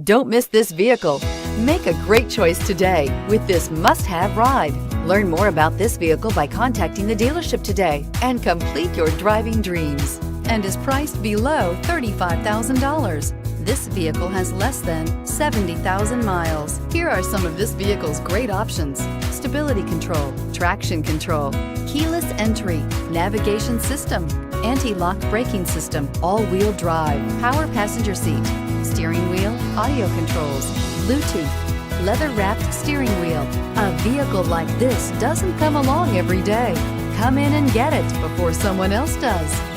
Don't miss this vehicle. Make a great choice today with this must-have ride. Learn more about this vehicle by contacting the dealership today and complete your driving dreams, and is priced below $35,000. This vehicle has less than 70,000 miles. Here are some of this vehicle's great options: stability control, traction control, keyless entry, navigation system, anti-lock braking system, all-wheel drive, power passenger seat, steering wheel audio controls, Bluetooth, leather-wrapped steering wheel. A vehicle like this doesn't come along every day. Come in and get it before someone else does.